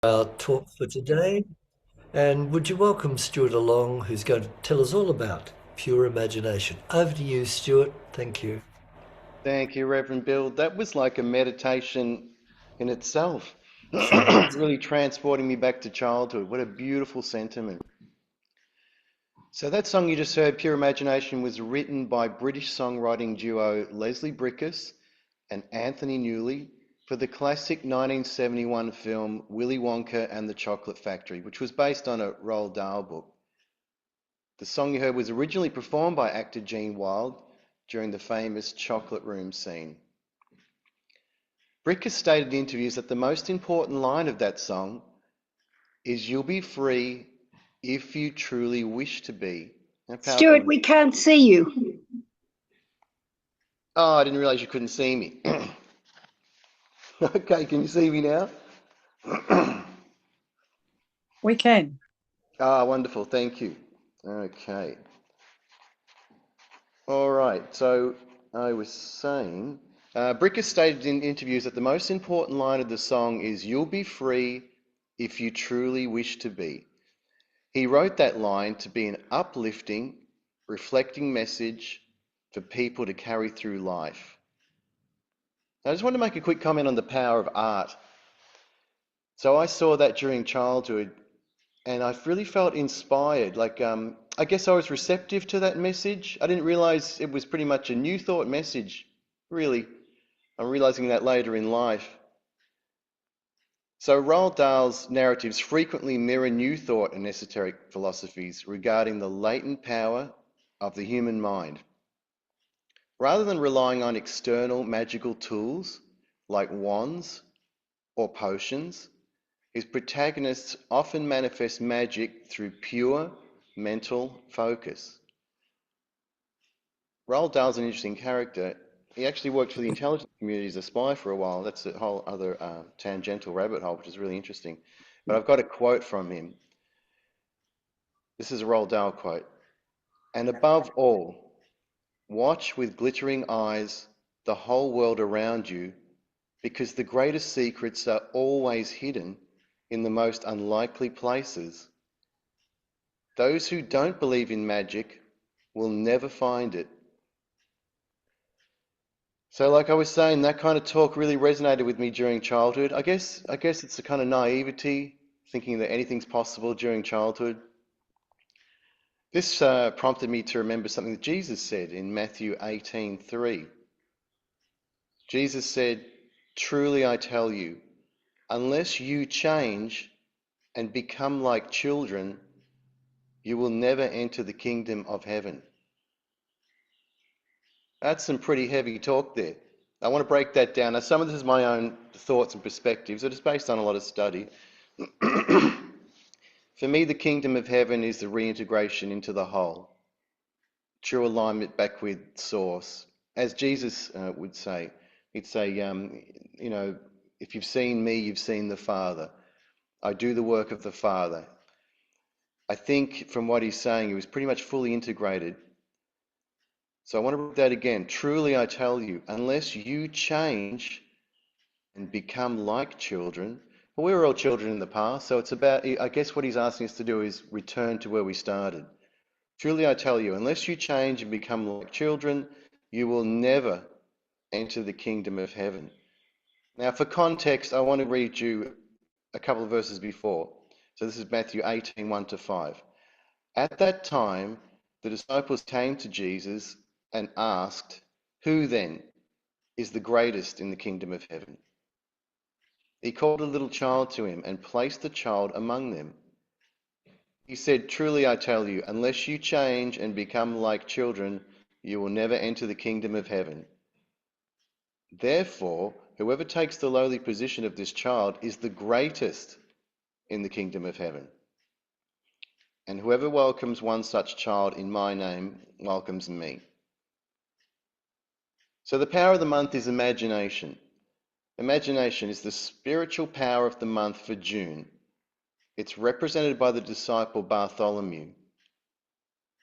Our talk for today. And would you welcome Stuart along, who's going to tell us all about pure imagination? Over to you, Stuart. Thank you. Thank you, Reverend Bill. That was like a meditation in itself, Sounds. really transporting me back to childhood. What a beautiful sentiment. So, that song you just heard, Pure Imagination, was written by British songwriting duo Leslie Bricusse and Anthony Newley for the classic 1971 film Willy Wonka and the Chocolate Factory, which was based on a Roald Dahl book. The song you heard was originally performed by actor Gene Wilde during the famous chocolate room scene. Brick has stated in interviews that the most important line of that song is "You'll be free if you truly wish to be." How Stuart, powerful. we can't see you. Oh, I didn't realize you couldn't see me. Okay, can you see me now? We can. Ah, wonderful, thank you. Okay. All right, so I was saying, Brick has stated in interviews that the most important line of the song is "You'll be free if you truly wish to be." He wrote that line to be an uplifting, reflecting message for people to carry through life. I just want to make a quick comment on the power of art. So I saw that during childhood and I really felt inspired. I guess I was receptive to that message. I didn't realize it was pretty much a new thought message, really. I'm realizing that later in life. So Roald Dahl's narratives frequently mirror New Thought and esoteric philosophies regarding the latent power of the human mind. Rather than relying on external magical tools like wands or potions, his protagonists often manifest magic through pure mental focus. Roald Dahl's an interesting character. He actually worked for the intelligence community as a spy for a while. That's a whole other tangential rabbit hole, which is really interesting. But I've got a quote from him. This is a Roald Dahl quote. "And above all, watch with glittering eyes the whole world around you, because the greatest secrets are always hidden in the most unlikely places. Those who don't believe in magic will never find it." So, like I was saying, that kind of talk really resonated with me during childhood. I guess it's a kind of naivety, thinking that anything's possible during childhood. This prompted me to remember something that Jesus said in Matthew 18:3. Jesus said, "Truly I tell you, unless you change and become like children, you will never enter the kingdom of heaven." That's some pretty heavy talk there. I want to break that down. Now, some of this is my own thoughts and perspectives. It is based on a lot of study. For me, the kingdom of heaven is the reintegration into the whole, true alignment back with source. As Jesus would say, he'd say, if you've seen me, you've seen the Father. I do the work of the Father. I think from what he's saying, he was pretty much fully integrated. So I want to read that again. Truly I tell you, unless you change and become like children, well, we were all children in the past, so it's about, I guess what he's asking us to do is return to where we started. Truly I tell you, unless you change and become like children, you will never enter the kingdom of heaven. Now, for context, I want to read you a couple of verses before. So this is Matthew 18, 1 to 5. At that time, the disciples came to Jesus and asked, "Who then is the greatest in the kingdom of heaven?" He called a little child to him and placed the child among them. He said, "Truly I tell you, unless you change and become like children, you will never enter the kingdom of heaven. Therefore, whoever takes the lowly position of this child is the greatest in the kingdom of heaven. And whoever welcomes one such child in my name welcomes me." So the power of the month is imagination. Imagination is the spiritual power of the month for June. It's represented by the disciple Bartholomew.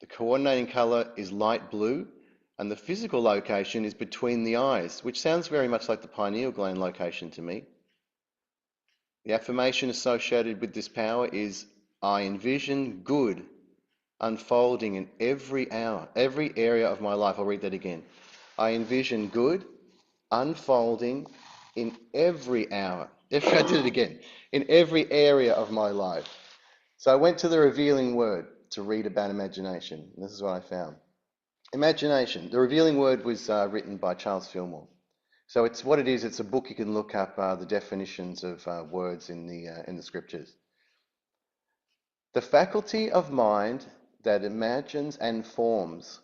The coordinating colour is light blue, and the physical location is between the eyes, which sounds very much like the pineal gland location to me. The affirmation associated with this power is, I envision good unfolding in every hour, every area of my life. I'll read that again. I envision good unfolding in every hour. I did it again. In every area of my life. So I went to the revealing word to read about imagination. And this is what I found. Imagination. The revealing word was written by Charles Fillmore. So it's what it is. It's a book you can look up the definitions of words in the scriptures. The faculty of mind that imagines and forms,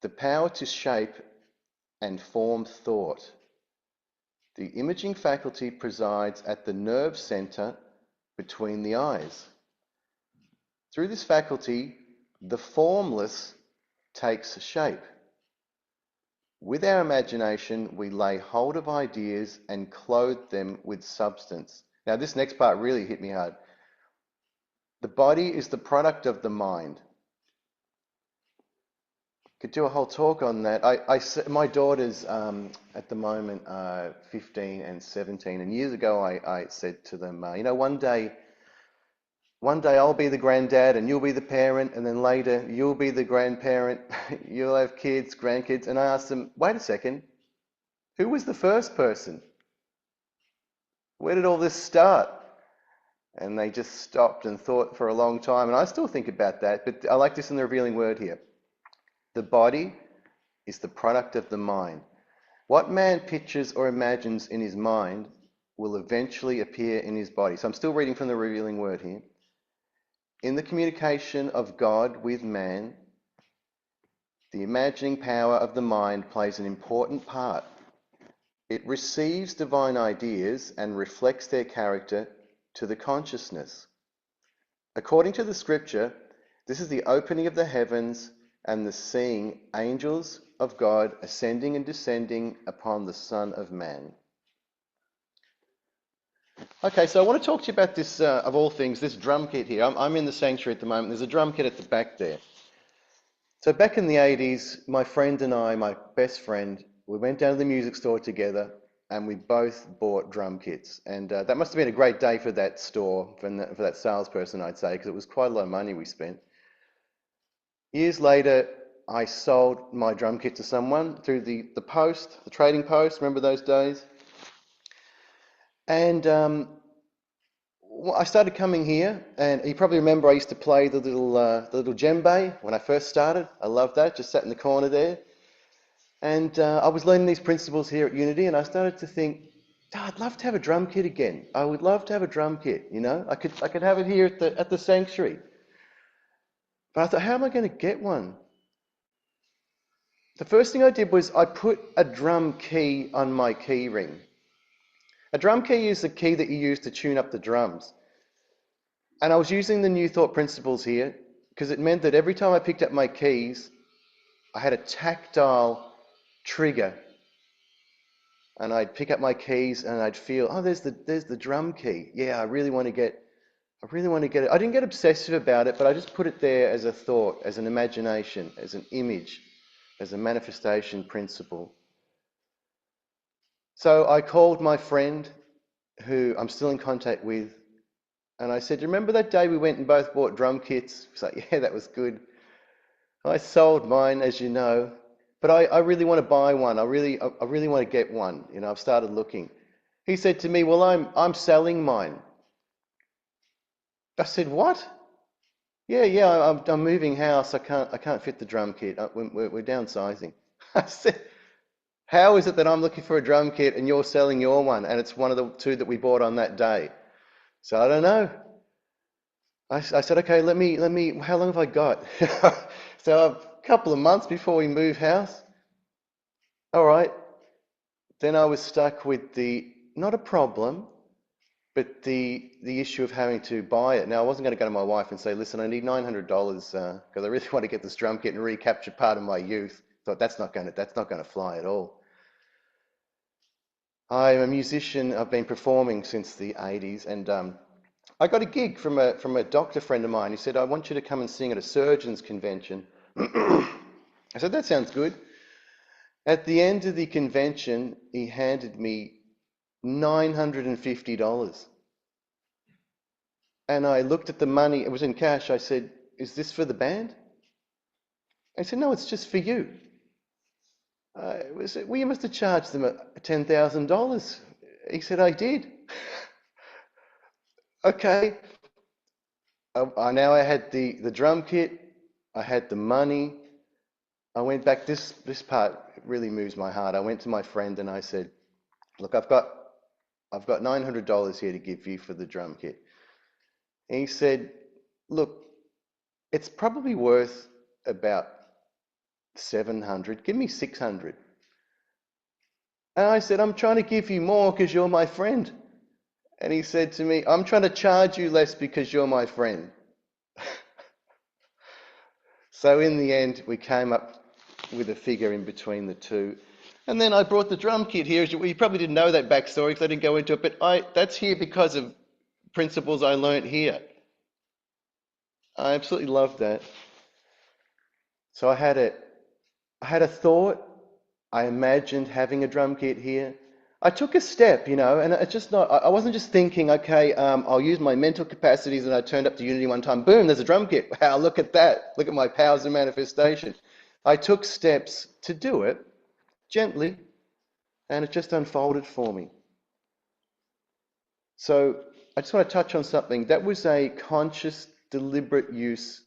the power to shape and form thought. The imaging faculty presides at the nerve center between the eyes. Through this faculty, the formless takes shape. With our imagination, we lay hold of ideas and clothe them with substance. Now, this next part really hit me hard. The body is the product of the mind. Could do a whole talk on that. My daughter's at the moment 15 and 17, and years ago I said to them, one day I'll be the granddad and you'll be the parent, and then later you'll be the grandparent, you'll have kids, grandkids. And I asked them, wait a second, who was the first person? Where did all this start? And they just stopped and thought for a long time. And I still think about that, but I like this in the revealing word here. The body is the product of the mind. What man pictures or imagines in his mind will eventually appear in his body. So I'm still reading from the revealing word here. In the communication of God with man, the imagining power of the mind plays an important part. It receives divine ideas and reflects their character to the consciousness. According to the scripture, this is the opening of the heavens and the seeing angels of God ascending and descending upon the Son of Man. Okay, so I want to talk to you about this, of all things, this drum kit here. I'm in the sanctuary at the moment. There's a drum kit at the back there. So back in the 80s, my friend and I, my best friend, we went down to the music store together and we both bought drum kits. And that must have been a great day for that store, for that salesperson, I'd say, because it was quite a lot of money we spent. Years later, I sold my drum kit to someone through the post, the trading post. Remember those days? And I started coming here, and you probably remember I used to play the little djembe when I first started. I loved that, just sat in the corner there. And I was learning these principles here at Unity, and I started to think, I'd love to have a drum kit again. I would love to have a drum kit, I could have it here at the sanctuary. But I thought, how am I going to get one? The first thing I did was I put a drum key on my key ring. A drum key is the key that you use to tune up the drums. And I was using the New Thought principles here because it meant that every time I picked up my keys, I had a tactile trigger. And I'd pick up my keys and I'd feel, there's the drum key. Yeah, I really want to get it. I didn't get obsessive about it, but I just put it there as a thought, as an imagination, as an image, as a manifestation principle. So I called my friend, who I'm still in contact with, and I said, do you remember that day we went and both bought drum kits? He's like, yeah, that was good. I sold mine, as you know, but I really want to buy one. I really want to get one. I've started looking. He said to me, well, I'm selling mine. I said, what? Yeah, I'm moving house. I can't fit the drum kit. We're downsizing. I said, how is it that I'm looking for a drum kit and you're selling your one, and it's one of the two that we bought on that day? So I don't know. I said, okay, let me. How long have I got? So a couple of months before we move house. All right. Then I was stuck with not a problem, but the issue of having to buy it. Now, I wasn't going to go to my wife and say, listen, I need $900 because I really want to get this drum kit and recapture part of my youth. Thought that's not going to fly at all. I'm a musician. I've been performing since the 80s, and I got a gig from a doctor friend of mine. He said, I want you to come and sing at a surgeon's convention. I said, that sounds good. At the end of the convention, he handed me $950. And I looked at the money, it was in cash. I said, "Is this for the band?" I said, "No, it's just for you." Well, you must have charged them $10,000. He said, "I did." Okay. I had the drum kit, I had the money. I went back. This part really moves my heart. I went to my friend and I said, "Look, I've got $900 here to give you for the drum kit." And he said, "Look, it's probably worth about 700. Give me 600." And I said, "I'm trying to give you more because you're my friend." And he said to me, "I'm trying to charge you less because you're my friend." So in the end, we came up with a figure in between the two. And then I brought the drum kit here. You probably didn't know that backstory because I didn't go into it, but that's here because of principles I learnt here. I absolutely love that. So I had a thought. I imagined having a drum kit here. I took a step, and it's just not, I wasn't just thinking, okay, I'll use my mental capacities, and I turned up to Unity one time, boom, there's a drum kit. Wow, look at that. Look at my powers of manifestation. I took steps to do it gently, and it just unfolded for me. So I just want to touch on something. That was a conscious, deliberate use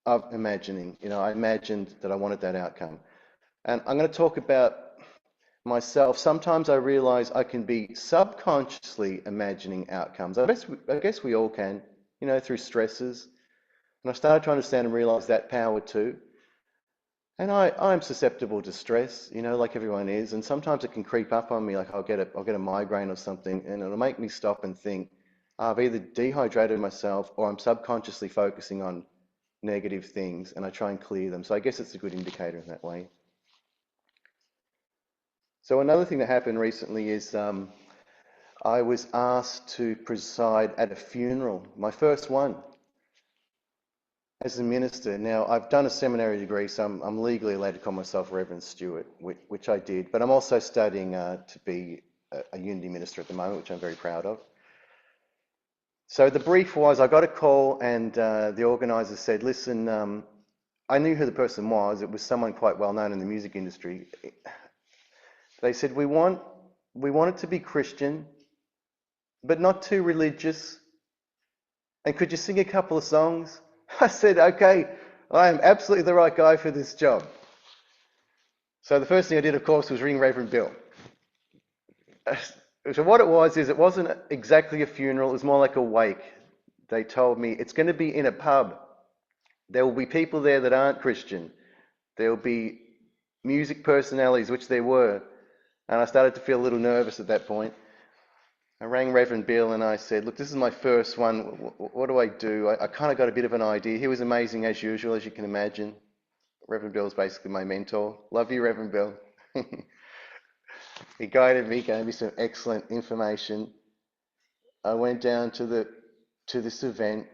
of imagining. I imagined that I wanted that outcome. And I'm going to talk about myself. Sometimes I realize I can be subconsciously imagining outcomes. I guess we all can, through stresses. And I started to understand and realize that power too. And I'm susceptible to stress, like everyone is. And sometimes it can creep up on me, like I'll get a migraine or something, and it'll make me stop and think, I've either dehydrated myself or I'm subconsciously focusing on negative things, and I try and clear them. So I guess it's a good indicator in that way. So another thing that happened recently is I was asked to preside at a funeral, my first one as a minister. Now, I've done a seminary degree, so I'm legally allowed to call myself Reverend Stuart, which I did, but I'm also studying to be a Unity minister at the moment, which I'm very proud of. So the brief was, I got a call and the organizer said, "Listen, I knew who the person was. It was someone quite well known in the music industry." They said, we want it to be Christian, but not too religious. And could you sing a couple of songs?" I said, "Okay, I am absolutely the right guy for this job." So the first thing I did, of course, was ring Reverend Bill. So what it was is, it wasn't exactly a funeral. It was more like a wake. They told me it's going to be in a pub. There will be people there that aren't Christian. There will be music personalities, which there were. And I started to feel a little nervous at that point. I rang Reverend Bill and I said, "Look, this is my first one. What do I do?" I kind of got a bit of an idea. He was amazing as usual, as you can imagine. Reverend Bill is basically my mentor. Love you, Reverend Bill. He guided me, gave me some excellent information. I went down to this event.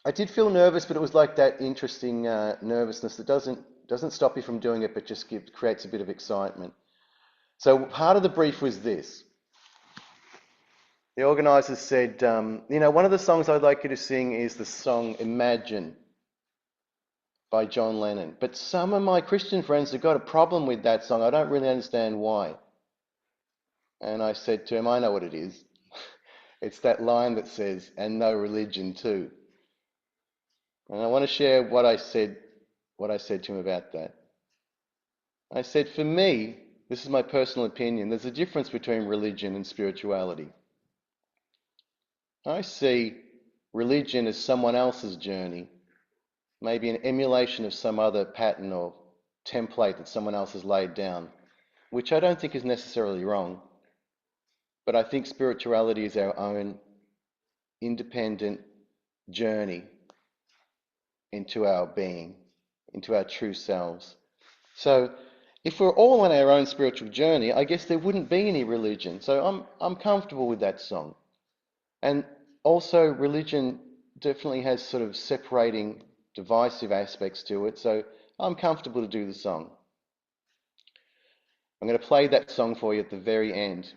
I did feel nervous, but it was like that interesting nervousness that doesn't stop you from doing it, but just creates a bit of excitement. So part of the brief was this. The organisers said, one of the songs I'd like you to sing is the song Imagine by John Lennon. But some of my Christian friends have got a problem with that song. I don't really understand why. And I said to him, "I know what it is. It's that line that says, 'and no religion too.'" And I want to share what I said to him about that. I said, for me, this is my personal opinion, there's a difference between religion and spirituality. I see religion as someone else's journey, maybe an emulation of some other pattern or template that someone else has laid down, which I don't think is necessarily wrong. But I think spirituality is our own independent journey into our being, into our true selves. So if we're all on our own spiritual journey, I guess there wouldn't be any religion. So I'm comfortable with that song. And also religion definitely has sort of separating, divisive aspects to it. So I'm comfortable to do the song. I'm going to play that song for you at the very end.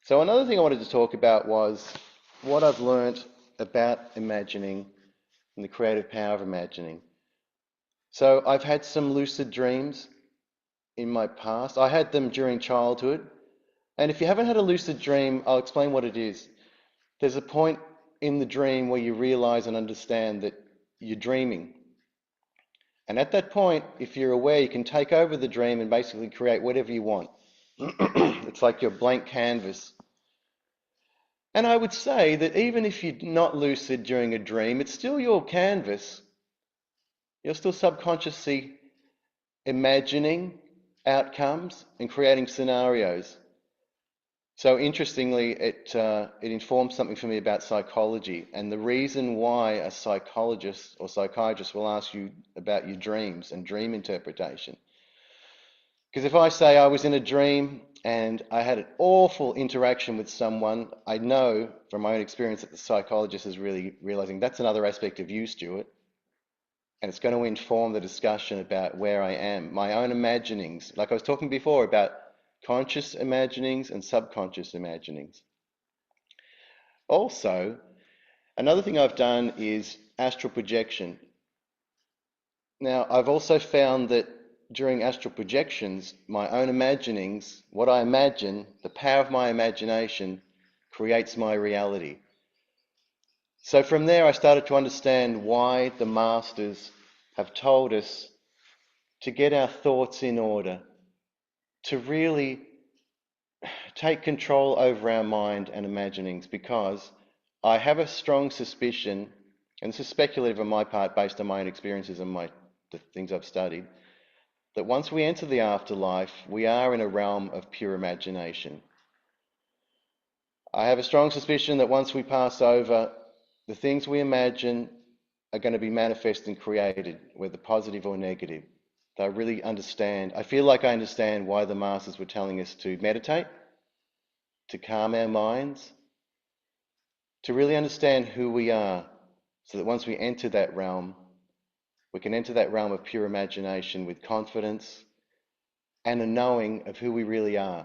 So another thing I wanted to talk about was what I've learnt about imagining and the creative power of imagining. So I've had some lucid dreams in my past. I had them during childhood. And if you haven't had a lucid dream, I'll explain what it is. There's a point in the dream where you realize and understand that you're dreaming. And at that point, if you're aware, you can take over the dream and basically create whatever you want. It's like your blank canvas. And I would say that even if you're not lucid during a dream, it's still your canvas. You're still subconsciously imagining outcomes and creating scenarios. So interestingly, it informs something for me about psychology and the reason why a psychologist or psychiatrist will ask you about your dreams and dream interpretation. Because if I say I was in a dream and I had an awful interaction with someone, I know from my own experience that the psychologist is really realizing that's another aspect of you, Stuart. And it's going to inform the discussion about where I am, my own imaginings. Like I was talking before about conscious imaginings and subconscious imaginings. Also, another thing I've done is astral projection. Now, I've also found that during astral projections, my own imaginings, what I imagine, the power of my imagination creates my reality. So from there, I started to understand why the masters have told us to get our thoughts in order, to really take control over our mind and imaginings, because I have a strong suspicion, and this is speculative on my part based on my own experiences and the things I've studied, that once we enter the afterlife, we are in a realm of pure imagination. I have a strong suspicion that once we pass over, the things we imagine are going to be manifest and created, whether positive or negative. I really understand. I feel like I understand why the masters were telling us to meditate, to calm our minds, to really understand who we are, so that once we enter that realm, we can enter that realm of pure imagination with confidence and a knowing of who we really are.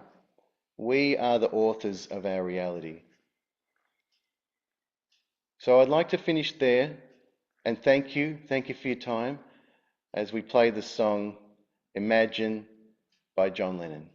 We are the authors of our reality. So I'd like to finish there and thank you for your time as we play the song Imagine by John Lennon.